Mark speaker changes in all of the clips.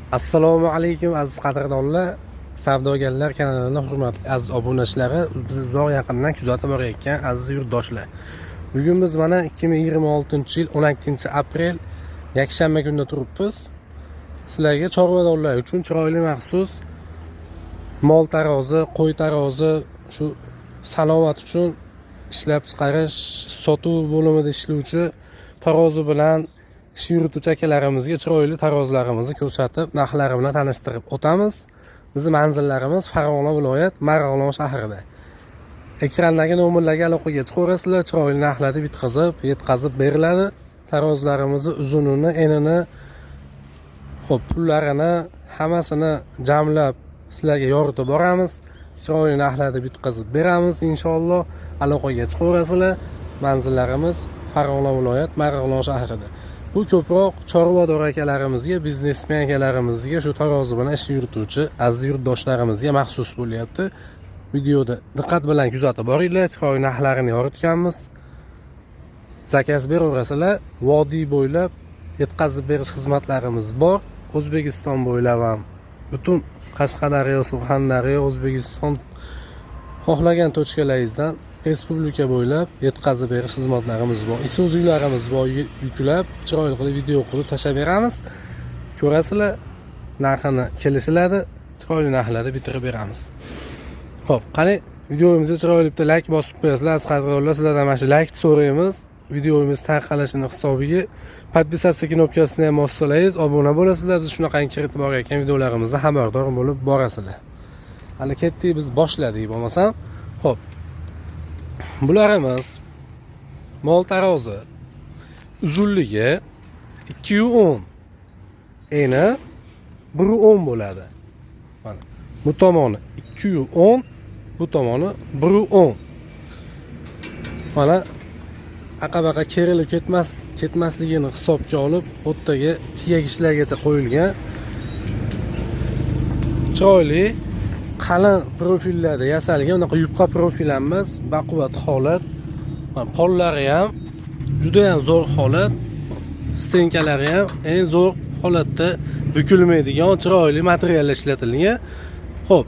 Speaker 1: Assalomu alaykum aziz qadrdonlar, savdogarlar kanalining hurmatli aziz obunachilari, bizni uzoq yaqindan kuzatib borayotgan aziz yurtdoshlar. Bugun biz mana 2026-yil 12-aprel yakshanba kunida turibmiz. Sizlarga chorvadorlar uchun chiroyli maxsus mol tarozi, qo'y tarozi, shu salovat uchun ishlab chiqarish, sotuv bo'limida ishlovchi tarozi bilan ish yurituvchi akalarimizga chiroyli tarozilarimizni ko'rsatib, narxlari bilan tanishtirib o'tamiz. Bizning manzillarimiz Farg'ona viloyat Marg'ilon shahrida. Ekrandagi nomerlarga aloqaga chiqaverasizlar, chiroyli narxlarda yetkazib beriladi. Tarozilarimizni uzunini, enini, pullarini hammasini jamlab sizlarga yoritib boramiz. Chiroyli narxlarda bitkazib beramiz inshaalloh. Aloqaga chiqaverasizlar. Manzillarimiz Farg'ona viloyat Marg'ilon shahrida. Bu ko'proq chorvador akalarimizga, biznesmen akalarimizga, shu tarozi bilan ish yurituvchi aziz yurtdoshlarimizga maxsus bo'lyapti. Videoda diqqat bilan kuzatib boringlar, chiroyli narxlarini yoritganmiz. Zakaz beraverasizlar. Vodiy bo'ylab yetkazib berish xizmatlarimiz bor. O'zbekiston bo'ylab ham butun Qashqadaryo, Surxondaryo, O'zbekiston xohlagan tochkalaringizdan respublika bo'ylab yetkazib berish xizmatlarimiz bor. Isuzu uylarimiz bor, yuklab chiroyli qilib video qilib tashlab beramiz. Ko'rasizlar, narxini kelishiladi, chiroyli narxlarda bitirib beramiz. Xo'p, qani videomizga chiroyli bitta like bosib qo'yasizlar, aziz qadrdonlar, sizlardan mana shu like so'raymiz. Videomiz tarqalishini hisobiga podpisatsiya knopkasini ham bossangiz, obuna bo'lasizlar. Biz shunaqa kiritib borayotgan videolarimizdan xabardor bo'lib borasizlar. Hali ketdik, biz boshladik bo'lmasam. Xo'p. Bularimiz mol tarozi. Uzunligi 210, eni 110 bo'ladi. Mana bu tomoni 210, bu tomoni 110. Mana aqabaqa kerilib ketmasligini hisobga olib, o'rtaga tiyagichlargacha qo'yilgan chiroyli qalin profillarda yasalgan, unaqa yupqa profil emas, baquvvat holat. Pollari ham juda ham zo'r holat, stenkalari ham eng zo'r holatda bukilmaydigan chiroyli materiallar ishlatilgan. Xo'p,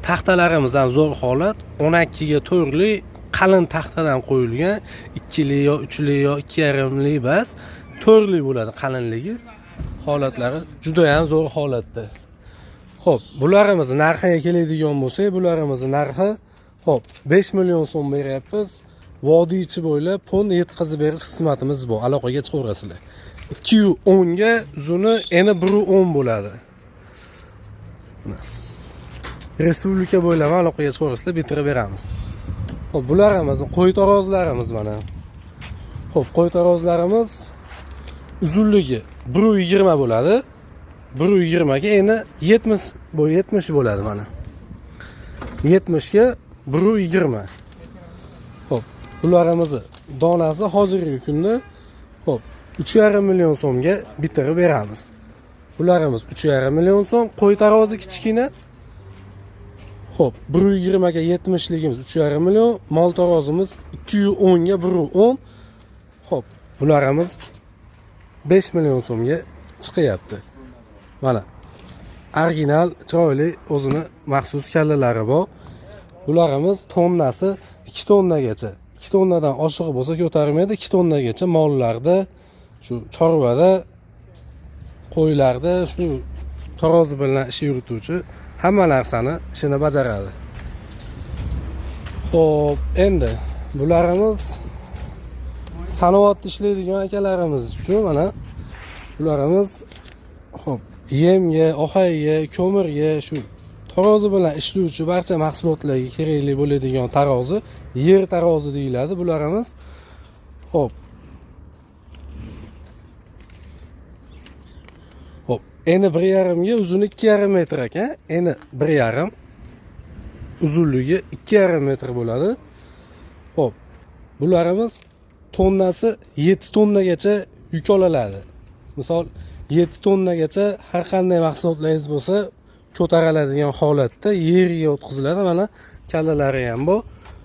Speaker 1: taxtalarimiz ham zo'r holat, 12 ga 4 lik qalin taxtadan qo'yilgan, 2 lik yo 3 lik yo 2,5 lik bas, 4 lik bo'ladi qalinligi. Holatlari juda ham zo'r holatda. Xo'p, bularimizni narxiga keladigan bo'lsak, bularimizni narxi 5 million so'm beryapmiz. Vodiy ichi bo'ylab pon yetkazib berish xizmatimiz bor. Aloqaga chiqaverasizlar. 210 ga uzuni eni 110 bo'ladi. Respublika bo'ylab aloqaga chiqaverasizlar, bitirib beramiz. Xo'p, bularimiz qo'y tarozilarimiz mana. Xo'p, qo'y tarozilarimiz uzunligi 120 bo'ladi. 120 ga eni 70 bo'ladi mana. 70 ga 120. Xo'p, bularimizni donasi hozirgi kunda 3,5 million so'mga bitirib beramiz. Bularimiz 3,5 million so'm, qo'y tarozi kichkina. Xo'p, 120 ga 70 ligimiz 3,5 million, mol tarozimiz 210 ga 110. Xo'p, bularimiz 5 million so'mga chiqyapti. Mana original chiroyli o'zini maxsus kallalari bor. Bularimiz tonnasi 2 tonnagacha. 2 tonnadan oshiq bo'lsa ko'tarmaydi, 2 tonnagacha mollarda, shu chorvada, qo'ylarda shu tarozi bilan ish yurituvchi hamma narsani ishini bajaradi. Xo'p, endi bularimiz sanoatda ishlaydigan akalarimiz uchun mana bularimiz yemga, ohayga, ko'mirga, shu tarozi bilan ishlovchi barcha mahsulotlarga kerakli bo'ladigan tarozi, yer tarozi deyiladi bularimiz. Xo'p, eni 1,5 ga, uzuni 2,5 metr ekan. Eni 1,5, uzunligi 2,5 metr bo'ladi. Xo'p, bularimiz tonnasi 7 tonnagacha yuk oladi. Misol 7 tonnagacha har qanday mahsulotlaringiz bo'lsa ko'tariladigan holatda yerga o'tkaziladi. Mana kallalari ham bor.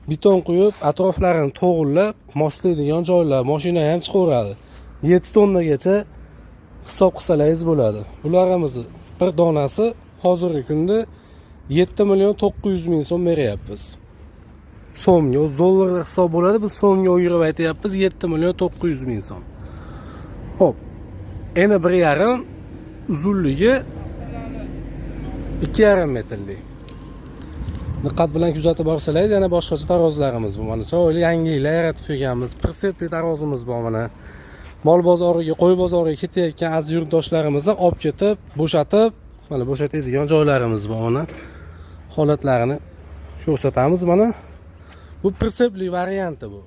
Speaker 1: Beton quyib, atroflarini to'g'irlab, moslaydigan joylar, mashina ham chiqaveradi. 7 tonnagacha hisob qilsalaringiz bo'ladi. Bularimizni bir donasi hozirgi kunda 7 million 900 ming so'm beryapmiz. So'mga o'z dollarda hisob bo'ladi, biz so'mga o'yirib aytyapmiz 7 million 900 ming so'm. Xo'p. Eni 1,5 uzunligi 2,5 metrlik. Diqqat bilan kuzatib borsangiz, yana boshqacha tarozlarimiz bu. Mana chiroyli yangiliklar yaratib qo'yganmiz. Pritsepli tarozimiz bor mana. Mol bozoriga, qo'y bozoriga ketayotgan aziz yurtdoshlarimizni olib ketib, bo'shatib, mana bo'shatadigan joylarimiz bor mana. Holatlarini ko'rsatamiz mana. Bu pritsepli varianti bu.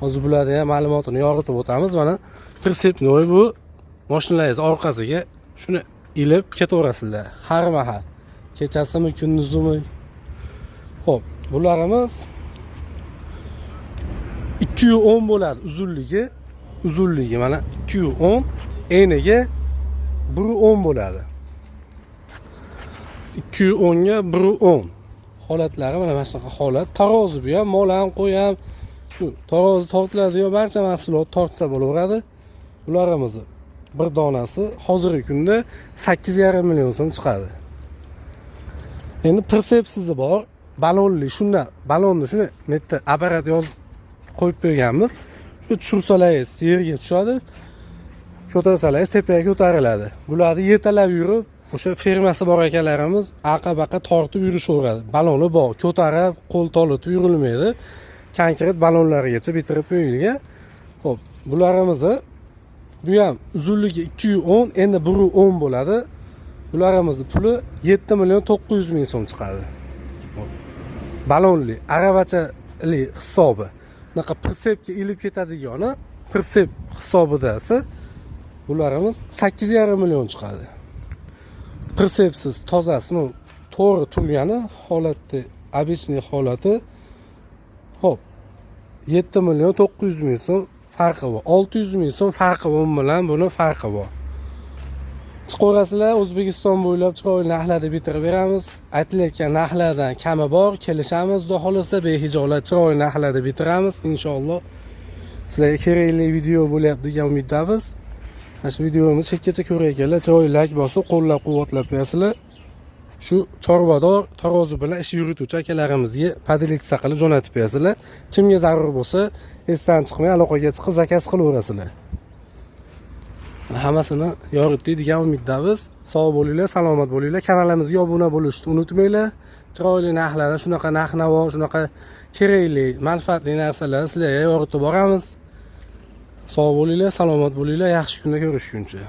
Speaker 1: Hozir bularning ham ma'lumotini yoritib o'tamiz mana. Pritsepli bu mashinalaringiz orqasiga shuni ilib ketaverasizlar har mahal. Kechasimi, kunduzimi. Xo'p, bularimiz 210 bo'ladi uzunligi mana 210, eniga 110 bo'ladi. 210 ga 110. Holatlari mana shunaqa holat. Tarozi bu ham, mol ham, qo'y ham shu tarozi tortiladi-yu, barcha mahsulot tortsa bo'laveradi. Bularimiz bir donasi hozirgi kunda 8,5 million so'm chiqadi. Endi pritsepsizi bor, balonli, shunda balonni shuni netda apparat yozib qo'yib qo'yganmiz. Shu tushirsangiz yerga tushadi. Ko'tarsangiz tepaga ko'tariladi. Bularni yetalab yurib, o'sha fermasi bor akalarimiz aqa-baqa tortib yurishaveradi. Baloni bor, ko'tarib, qo'l tolitib yurilmaydi. Konkret balonlarigacha bitirib qo'yilgan. Xo'p, bularimizni bu ham uzunligi 210, endi 110 bo'ladi. Bularimizni puli 7 million 900 ming so'm chiqadi. Balonli, aravachali hisobi. Bunaqa pritsepga ilib ketadigani, pritsep hisobidasi bularimiz 8,5 million chiqadi. Pritsepsiz tozasimi, to'g'ri turgani holati, обычный holati. Xo'p. 7 million 900 ming so'm farqi bor. 600 ming so'm farqi bor bilan buni farqi bor. Chiqaverasizlar, O'zbekiston bo'ylab chiroyli narxlarda bitirib beramiz. Aytilayotgan narxlardan kami bor, kelishamiz, xudo xolasa behijolat chiroyli narxlarda bitiramiz inshaalloh. Sizlarga kerakli video bo'lyapti degan umiddamiz. Mana shu videomizni chekkacha ko'rayotganlar chiroyli like bosib, qo'llab-quvvatlab qo'yasizlar. Shu chorvador tarozi bilan ish yurituvchi akalarimizga padilitsa qilib jo'natib qo'yasizlar. Kimga zarur bo'lsa, esdan chiqmay aloqaga chiqib zakaz qilaverasizlar. Hammasini yoritdik degan umiddamiz. Sog' bo'linglar, salomat bo'linglar. Kanalimizga obuna bo'lishni unutmanglar. Chiroyli narxlarda shunaqa narx-navo, shunaqa kerakli, manfaatli narsalarni sizlarga yoritib boramiz. Sog' bo'linglar, salomat bo'linglar. Yaxshi kunda ko'rishguncha.